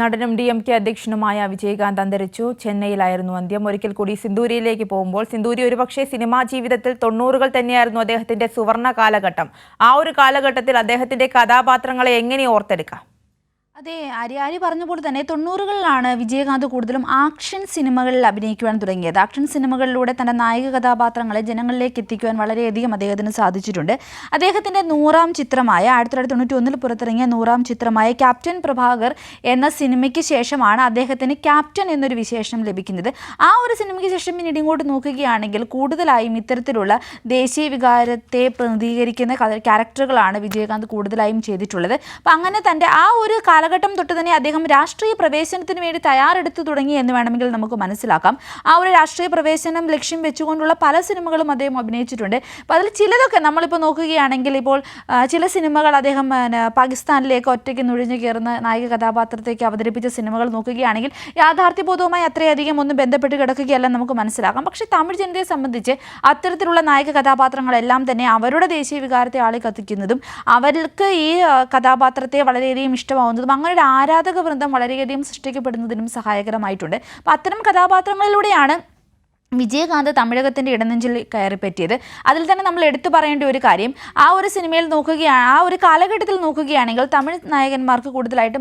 നടനും DMK അധ്യക്ഷനുമായ വിജയകാന്ത് അന്തരിച്ചു. ചെന്നൈയിലായിരുന്നു അന്ത്യം. ഒരിക്കൽ കൂടി സിന്ദൂരിയിലേക്ക് പോകുമ്പോൾ സിന്ദൂരി ഒരുപക്ഷെ സിനിമാ ജീവിതത്തിൽ 90കൾ തന്നെയായിരുന്നു അദ്ദേഹത്തിന്റെ സുവർണ്ണ കാലഘട്ടം. ആ ഒരു കാലഘട്ടത്തിൽ അദ്ദേഹത്തിന്റെ കഥാപാത്രങ്ങളെ എങ്ങനെ ഓർത്തെടുക്കാം? അതെ, ആര്യ പറഞ്ഞ പോലെ തന്നെ 90കളിലാണ് വിജയകാന്ത് കൂടുതലും ആക്ഷൻ സിനിമകളിൽ അഭിനയിക്കുവാൻ തുടങ്ങിയത്. ആക്ഷൻ സിനിമകളിലൂടെ തൻ്റെ നായിക കഥാപാത്രങ്ങളെ ജനങ്ങളിലേക്ക് എത്തിക്കുവാൻ വളരെയധികം അദ്ദേഹത്തിന് സാധിച്ചിട്ടുണ്ട്. അദ്ദേഹത്തിൻ്റെ 100ാം ചിത്രമായ 1991 പുറത്തിറങ്ങിയ 100ാം ചിത്രമായ ക്യാപ്റ്റൻ പ്രഭാകർ എന്ന സിനിമയ്ക്ക് ശേഷമാണ് അദ്ദേഹത്തിന് ക്യാപ്റ്റൻ എന്നൊരു വിശേഷണം ലഭിക്കുന്നത്. ആ ഒരു സിനിമയ്ക്ക് ശേഷം പിന്നീട് ഇങ്ങോട്ട് നോക്കുകയാണെങ്കിൽ കൂടുതലായും ഇത്തരത്തിലുള്ള ദേശീയ വികാരത്തെ പ്രതിനിധീകരിക്കുന്ന ക്യാരക്ടറുകളാണ് വിജയകാന്ത് കൂടുതലായും ചെയ്തിട്ടുള്ളത്. അപ്പം അങ്ങനെ തൻ്റെ ആ ഒരു കാലഘട്ടം തൊട്ട് തന്നെ അദ്ദേഹം രാഷ്ട്രീയ പ്രവേശനത്തിന് വേണ്ടി തയ്യാറെടുത്തു തുടങ്ങി എന്ന് വേണമെങ്കിൽ നമുക്ക് മനസ്സിലാക്കാം. ആ ഒരു രാഷ്ട്രീയ പ്രവേശനം ലക്ഷ്യം വെച്ചുകൊണ്ടുള്ള പല സിനിമകളും അദ്ദേഹം അഭിനയിച്ചിട്ടുണ്ട്. അപ്പോൾ അതിൽ ചിലതൊക്കെ നമ്മളിപ്പോൾ നോക്കുകയാണെങ്കിൽ ഇപ്പോൾ ചില സിനിമകൾ അദ്ദേഹം പാകിസ്ഥാനിലേക്ക് ഒറ്റയ്ക്ക് നുഴഞ്ഞു കയറുന്ന നായിക കഥാപാത്രത്തേക്ക് അവതരിപ്പിച്ച സിനിമകൾ നോക്കുകയാണെങ്കിൽ യാഥാർത്ഥ്യബോധവുമായി അത്രയധികം ഒന്നും ബന്ധപ്പെട്ട് കിടക്കുകയല്ല നമുക്ക് മനസ്സിലാക്കാം. പക്ഷേ തമിഴ് ജനതയെ സംബന്ധിച്ച് അത്തരത്തിലുള്ള നായിക കഥാപാത്രങ്ങളെല്ലാം തന്നെ അവരുടെ ദേശീയ വികാരത്തെ ആളി കത്തിക്കുന്നതും അവർക്ക് ഈ കഥാപാത്രത്തെ വളരെയധികം ഇഷ്ടമാവുന്നതും അങ്ങനെ ഒരു ആരാധക വൃന്ദം വളരെയധികം സൃഷ്ടിക്കപ്പെടുന്നതിനും സഹായകരമായിട്ടുണ്ട്. അപ്പോൾ അത്തരം കഥാപാത്രങ്ങളിലൂടെയാണ് വിജയകാന്ത് തമിഴകത്തിൻ്റെ ഇടനെഞ്ചിൽ കയറിപ്പറ്റിയത്. അതിൽ തന്നെ നമ്മൾ എടുത്തു പറയേണ്ട ഒരു കാര്യം, ആ ഒരു സിനിമയിൽ നോക്കുകയാണ്, ആ ഒരു കാലഘട്ടത്തിൽ നോക്കുകയാണെങ്കിൽ തമിഴ് നായകന്മാർക്ക് കൂടുതലായിട്ട്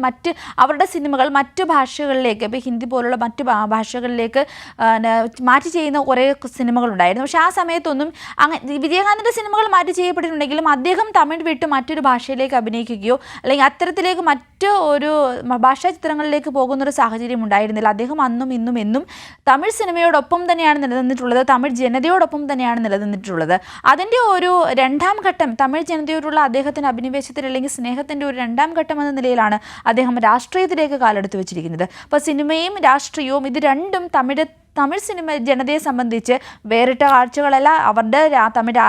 അവരുടെ സിനിമകൾ മറ്റു ഭാഷകളിലേക്ക്, ഇപ്പോൾ ഹിന്ദി പോലുള്ള മറ്റു ഭാഷകളിലേക്ക് മാറ്റി ചെയ്യുന്ന കുറേ സിനിമകളുണ്ടായിരുന്നു. പക്ഷേ ആ സമയത്തൊന്നും വിജയകാന്തിൻ്റെ സിനിമകൾ മാറ്റി ചെയ്യപ്പെട്ടിട്ടുണ്ടെങ്കിലും അദ്ദേഹം തമിഴ് വിട്ട് മറ്റൊരു ഭാഷയിലേക്ക് അഭിനയിക്കുകയോ അല്ലെങ്കിൽ അത്തരത്തിലേക്ക് മറ്റു ഒരു ഭാഷാ ചിത്രങ്ങളിലേക്ക് പോകുന്നൊരു സാഹചര്യം ഉണ്ടായിരുന്നില്ല. അദ്ദേഹം അന്നും ഇന്നും എന്നും തമിഴ് സിനിമയോടൊപ്പം തന്നെയാണ് നിലനിന്നിട്ടുള്ളത്, തമിഴ് ജനതയോടൊപ്പം തന്നെയാണ് നിലനിന്നിട്ടുള്ളത്. അതിൻ്റെ ഒരു 2ാം ഘട്ടം, തമിഴ് ജനതയോടുള്ള അദ്ദേഹത്തിൻ്റെ അഭിനിവേശത്തിൽ അല്ലെങ്കിൽ സ്നേഹത്തിൻ്റെ ഒരു 2ാം ഘട്ടം എന്ന നിലയിലാണ് അദ്ദേഹം രാഷ്ട്രീയത്തിലേക്ക് കാലെടുത്ത് വെച്ചിരിക്കുന്നത്. അപ്പോൾ സിനിമയും രാഷ്ട്രീയവും ഇത് രണ്ടും തമിഴ് സിനിമ ജനതയെ സംബന്ധിച്ച് വേറിട്ട കാഴ്ചകളല്ല.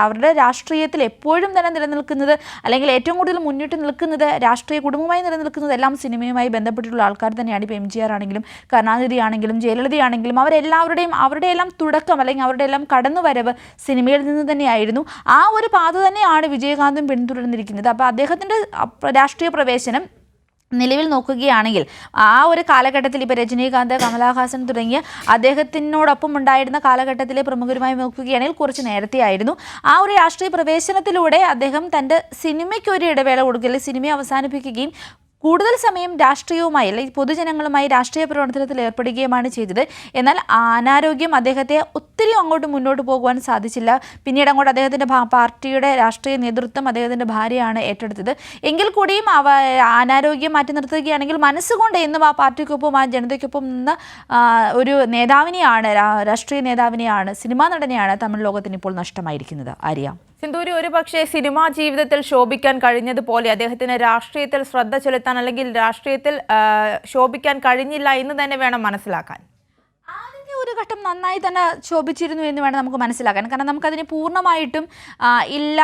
അവരുടെ രാഷ്ട്രീയത്തിൽ എപ്പോഴും തന്നെ നിലനിൽക്കുന്നത് അല്ലെങ്കിൽ ഏറ്റവും കൂടുതൽ മുന്നിട്ട് നിൽക്കുന്നത് രാഷ്ട്രീയ കുടുംബമായി നിലനിൽക്കുന്നത് എല്ലാം സിനിമയുമായി ബന്ധപ്പെട്ടിട്ടുള്ള ആൾക്കാർ തന്നെയാണ്. ഇപ്പോൾ MGR ആണെങ്കിലും കരുണാനിധി ആണെങ്കിലും ജയലളിത ആണെങ്കിലും അവരുടെ എല്ലാം തുടക്കം അല്ലെങ്കിൽ അവരുടെ എല്ലാം കടന്നുവരവ് സിനിമയിൽ നിന്ന് തന്നെയായിരുന്നു. ആ ഒരു പാത തന്നെയാണ് വിജയകാന്തും പിന്തുടർന്നിരിക്കുന്നത്. അപ്പോൾ അദ്ദേഹത്തിൻ്റെ രാഷ്ട്രീയ പ്രവേശനം നിലവിൽ നോക്കുകയാണെങ്കിൽ ആ ഒരു കാലഘട്ടത്തിൽ ഇപ്പോൾ രജനീകാന്ത്, കമലഹാസൻ തുടങ്ങിയ അദ്ദേഹത്തിനോടൊപ്പം ഉണ്ടായിരുന്ന കാലഘട്ടത്തിലെ പ്രമുഖരുമായി നോക്കുകയാണെങ്കിൽ കുറച്ച് നേരത്തെ ആയിരുന്നു. ആ ഒരു രാഷ്ട്രീയ പ്രവേശനത്തിലൂടെ അദ്ദേഹം തൻ്റെ സിനിമയ്ക്ക് ഒരു ഇടവേള കൊടുക്കുകയും സിനിമയെ അവസാനിപ്പിക്കുകയും കൂടുതൽ സമയം രാഷ്ട്രീയവുമായി അല്ലെങ്കിൽ പൊതുജനങ്ങളുമായി രാഷ്ട്രീയ പ്രവർത്തനത്തിൽ ഏർപ്പെടുകയുമാണ് ചെയ്തത്. എന്നാൽ അനാരോഗ്യം അദ്ദേഹത്തെ ഒത്തിരി അങ്ങോട്ട് മുന്നോട്ട് പോകുവാൻ സാധിച്ചില്ല. പിന്നീട് അങ്ങോട്ട് അദ്ദേഹത്തിൻ്റെ പാർട്ടിയുടെ രാഷ്ട്രീയ നേതൃത്വം അദ്ദേഹത്തിൻ്റെ ഭാര്യയാണ് ഏറ്റെടുത്തത്. എങ്കിൽ കൂടിയും അനാരോഗ്യം മാറ്റി നിർത്തുകയാണെങ്കിൽ മനസ്സുകൊണ്ട് എന്നും ആ പാർട്ടിക്കൊപ്പം ആ ജനതയ്ക്കൊപ്പം നിന്ന ഒരു നേതാവിനെയാണ്, രാഷ്ട്രീയ നേതാവിനെയാണ്, സിനിമാ നടനെയാണ് തമിഴ് ലോകത്തിന് ഇപ്പോൾ നഷ്ടമായിരിക്കുന്നത്. ആര്യ, സിന്ദൂരി ഒരുപക്ഷെ സിനിമാ ജീവിതത്തിൽ ശോഭിക്കാൻ കഴിഞ്ഞതുപോലെ അദ്ദേഹത്തിന് രാഷ്ട്രീയത്തിൽ ശ്രദ്ധ ചെലുത്താൻ അല്ലെങ്കിൽ രാഷ്ട്രീയത്തിൽ ശോഭിക്കാൻ കഴിഞ്ഞില്ല എന്ന് തന്നെ വേണം മനസ്സിലാക്കാൻ. ആദ്യത്തെ ഒരു ഘട്ടം നന്നായി തന്നെ ശോഭിച്ചിരുന്നു എന്ന് വേണം നമുക്ക് മനസ്സിലാക്കാൻ. കാരണം നമുക്കതിന് പൂർണ്ണമായിട്ടും ഇല്ല,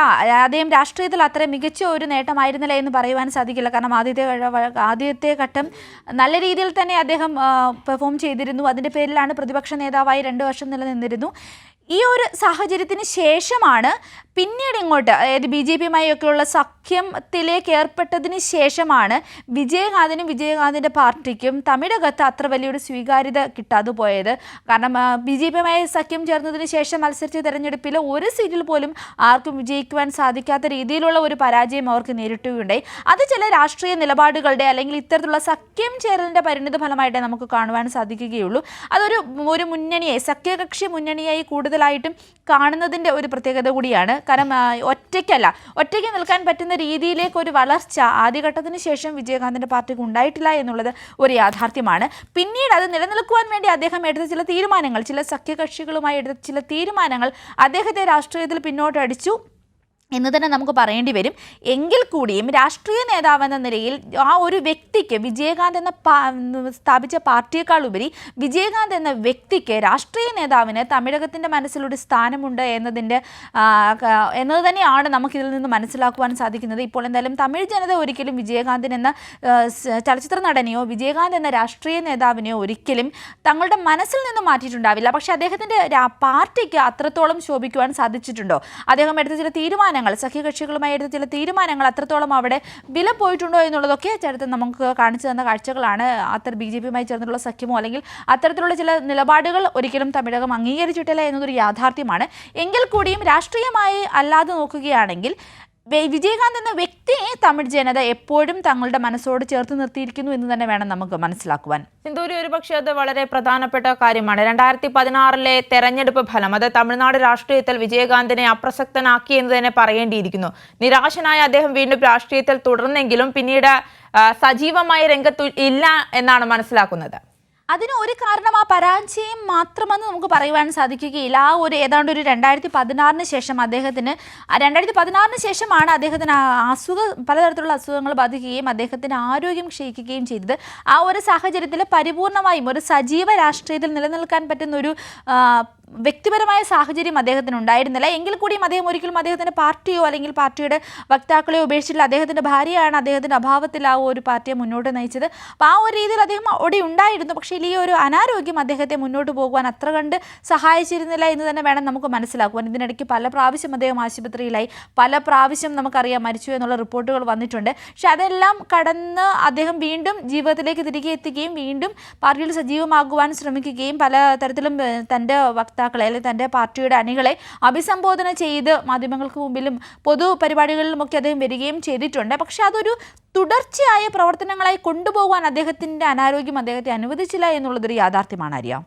അദ്ദേഹം രാഷ്ട്രീയത്തിൽ അത്ര മികച്ച ഒരു നേട്ടമായിരുന്നില്ല എന്ന് പറയുവാൻ സാധിക്കില്ല. കാരണം ആദ്യത്തെ ഘട്ടം നല്ല രീതിയിൽ തന്നെ അദ്ദേഹം പെർഫോം ചെയ്തിരുന്നു. അതിൻ്റെ പേരിലാണ് പ്രതിപക്ഷ നേതാവായി 2 വർഷം നിലനിന്നിരുന്നു. ഈ ഒരു സാഹചര്യത്തിന് ശേഷമാണ് പിന്നീട് ഇങ്ങോട്ട്, അതായത് BJPയുമായി ഒക്കെയുള്ള സഖ്യത്തിലേക്ക് ഏർപ്പെട്ടതിന് ശേഷമാണ് വിജയകാന്തിനും വിജയകാന്തിൻ്റെ പാർട്ടിക്കും തമിഴകത്ത് അത്ര വലിയൊരു സ്വീകാര്യത കിട്ടാതെ പോയത്. കാരണം BJPയുമായി സഖ്യം ചേർന്നതിന് ശേഷം മത്സരിച്ച തെരഞ്ഞെടുപ്പിൽ ഒരു സീറ്റിൽ പോലും ആർക്കും വിജയിക്കുവാൻ സാധിക്കാത്ത രീതിയിലുള്ള ഒരു പരാജയം അവർക്ക് നേരിട്ടുകയുണ്ടായി. അത് ചില രാഷ്ട്രീയ നിലപാടുകളുടെ അല്ലെങ്കിൽ ഇത്തരത്തിലുള്ള സഖ്യം ചേരലിൻ്റെ പരിണിത ഫലമായിട്ടേ നമുക്ക് കാണുവാൻ സാധിക്കുകയുള്ളൂ. അതൊരു മുന്നണിയായി, സഖ്യകക്ഷി മുന്നണിയായി കൂടുതലായിട്ടും കാണുന്നതിൻ്റെ ഒരു പ്രത്യേകത കൂടിയാണ്. കാരണം ഒറ്റയ്ക്ക് നിൽക്കാൻ പറ്റുന്ന രീതിയിലേക്ക് ഒരു വളർച്ച ആദ്യഘട്ടത്തിന് ശേഷം വിജയകാന്തിൻ്റെ പാർട്ടിക്ക് ഉണ്ടായിട്ടില്ല എന്നുള്ളത് ഒരു യാഥാർത്ഥ്യമാണ്. പിന്നീട് അത് നിലനിൽക്കുവാൻ വേണ്ടി അദ്ദേഹം എടുത്ത ചില തീരുമാനങ്ങൾ, ചില സഖ്യകക്ഷികളുമായി എടുത്ത ചില തീരുമാനങ്ങൾ അദ്ദേഹത്തെ രാഷ്ട്രീയത്തിൽ പിന്നോട്ടടിച്ചു എന്ന് തന്നെ നമുക്ക് പറയേണ്ടി വരും. എങ്കിൽ കൂടിയും രാഷ്ട്രീയ നേതാവെന്ന നിലയിൽ ആ ഒരു വ്യക്തിക്ക്, വിജയകാന്ത് എന്ന സ്ഥാപിച്ച പാർട്ടിയേക്കാളുപരി വിജയകാന്ത് എന്ന വ്യക്തിക്ക്, രാഷ്ട്രീയ നേതാവിന് തമിഴകത്തിൻ്റെ മനസ്സിലൊരു സ്ഥാനമുണ്ട് എന്നത് തന്നെയാണ് നമുക്കിതിൽ നിന്ന് മനസ്സിലാക്കുവാൻ സാധിക്കുന്നത്. ഇപ്പോൾ എന്തായാലും തമിഴ് ജനത ഒരിക്കലും വിജയകാന്തിന് എന്ന ചലച്ചിത്ര നടനെയോ വിജയകാന്ത് എന്ന രാഷ്ട്രീയ നേതാവിനെയോ ഒരിക്കലും തങ്ങളുടെ മനസ്സിൽ നിന്ന് മാറ്റിയിട്ടുണ്ടാവില്ല. പക്ഷേ അദ്ദേഹത്തിൻ്റെ പാർട്ടിക്ക് അത്രത്തോളം ശോഭിക്കുവാൻ സാധിച്ചിട്ടുണ്ടോ? അദ്ദേഹം എടുത്ത ചില തീരുമാനങ്ങൾ തീരുമാനങ്ങൾ, സഖ്യകക്ഷികളുമായി എടുത്ത ചില തീരുമാനങ്ങൾ അത്രത്തോളം അവിടെ വില പോയിട്ടുണ്ടോ എന്നുള്ളതൊക്കെ ചരിത്രം നമുക്ക് കാണിച്ചു തന്ന കാഴ്ചകളാണ്. BJP-യുമായി ചേർന്നിട്ടുള്ള സഖ്യമോ അല്ലെങ്കിൽ അത്തരത്തിലുള്ള ചില നിലപാടുകൾ ഒരിക്കലും തമിഴകം അംഗീകരിച്ചിട്ടില്ല എന്നതൊരു യാഥാർത്ഥ്യമാണ്. എങ്കിൽ കൂടിയും രാഷ്ട്രീയമായി അല്ലാതെ നോക്കുകയാണെങ്കിൽ വിജയകാന്ത് എന്ന വ്യക്തിയെ തമിഴ് ജനത എപ്പോഴും തങ്ങളുടെ മനസ്സോട് ചേർത്ത് നിർത്തിയിരിക്കുന്നു എന്ന് തന്നെ വേണം നമുക്ക് മനസ്സിലാക്കുവാൻ. സിന്ദൂരി ഒരുപക്ഷെ അത് വളരെ പ്രധാനപ്പെട്ട കാര്യമാണ്. 2016 തെരഞ്ഞെടുപ്പ് ഫലം അത് തമിഴ്നാട് രാഷ്ട്രീയത്തിൽ വിജയകാന്തിനെ അപ്രസക്തനാക്കി എന്ന് തന്നെ പറയേണ്ടിയിരിക്കുന്നു. നിരാശനായ അദ്ദേഹം വീണ്ടും രാഷ്ട്രീയത്തിൽ തുടർന്നെങ്കിലും പിന്നീട് സജീവമായി രംഗത്ത് ഇല്ല എന്നാണ് മനസ്സിലാക്കുന്നത്. അതിന് ഒരു കാരണം ആ പരാജയം മാത്രമെന്ന് നമുക്ക് പറയുവാൻ സാധിക്കുകയില്ല. ആ ഒരു ഏതാണ്ട് ഒരു 2016 ശേഷം അദ്ദേഹത്തിന് 2016 ശേഷമാണ് അദ്ദേഹത്തിന് പലതരത്തിലുള്ള അസുഖങ്ങൾ ബാധിക്കുകയും അദ്ദേഹത്തിന് ആരോഗ്യം ക്ഷയിക്കുകയും ചെയ്തത്. ആ ഒരു സാഹചര്യത്തിൽ പരിപൂർണമായും ഒരു സജീവ രാഷ്ട്രീയത്തിൽ നിലനിൽക്കാൻ പറ്റുന്ന ഒരു വ്യക്തിപരമായ സാഹചര്യം അദ്ദേഹത്തിന് ഉണ്ടായിരുന്നില്ല. എങ്കിൽ കൂടിയും അദ്ദേഹം ഒരിക്കലും അദ്ദേഹത്തിൻ്റെ പാർട്ടിയോ അല്ലെങ്കിൽ പാർട്ടിയുടെ വക്താക്കളെയോ ഉപേക്ഷിച്ചില്ല. അദ്ദേഹത്തിൻ്റെ ഭാര്യയാണ് അദ്ദേഹത്തിൻ്റെ അഭാവത്തിൽ ആ ഒരു പാർട്ടിയെ മുന്നോട്ട് നയിച്ചത്. അപ്പോൾ ആ ഒരു രീതിയിൽ അദ്ദേഹം അവിടെ ഉണ്ടായിരുന്നു. പക്ഷേ ഈ ഒരു അനാരോഗ്യം അദ്ദേഹത്തെ മുന്നോട്ട് പോകുവാൻ അത്ര കണ്ട് സഹായിച്ചിരുന്നില്ല എന്ന് തന്നെ വേണം നമുക്ക് മനസ്സിലാക്കുവാൻ. ഇതിനിടയ്ക്ക് പല പ്രാവശ്യം അദ്ദേഹം ആശുപത്രിയിലായി, പല പ്രാവശ്യം നമുക്കറിയാം മരിച്ചു എന്നുള്ള റിപ്പോർട്ടുകൾ വന്നിട്ടുണ്ട്. പക്ഷെ അതെല്ലാം കടന്ന് അദ്ദേഹം വീണ്ടും ജീവിതത്തിലേക്ക് തിരികെ എത്തുകയും വീണ്ടും പാർട്ടിയിൽ സജീവമാകുവാൻ ശ്രമിക്കുകയും പല തരത്തിലും തൻ്റെ വക്താക്കളെ അല്ലെങ്കിൽ തൻ്റെ പാർട്ടിയുടെ അണികളെ അഭിസംബോധന ചെയ്ത് മാധ്യമങ്ങൾക്ക് മുമ്പിലും പൊതു പരിപാടികളിലുമൊക്കെ അദ്ദേഹം വരികയും ചെയ്തിട്ടുണ്ട്. പക്ഷെ അതൊരു തുടർച്ചയായ പ്രവർത്തനങ്ങളായി കൊണ്ടുപോകാൻ അദ്ദേഹത്തിൻ്റെ അനാരോഗ്യം അദ്ദേഹത്തെ അനുവദിച്ചില്ല എന്നുള്ളതൊരു യാഥാർത്ഥ്യമാണ്. അറിയാം.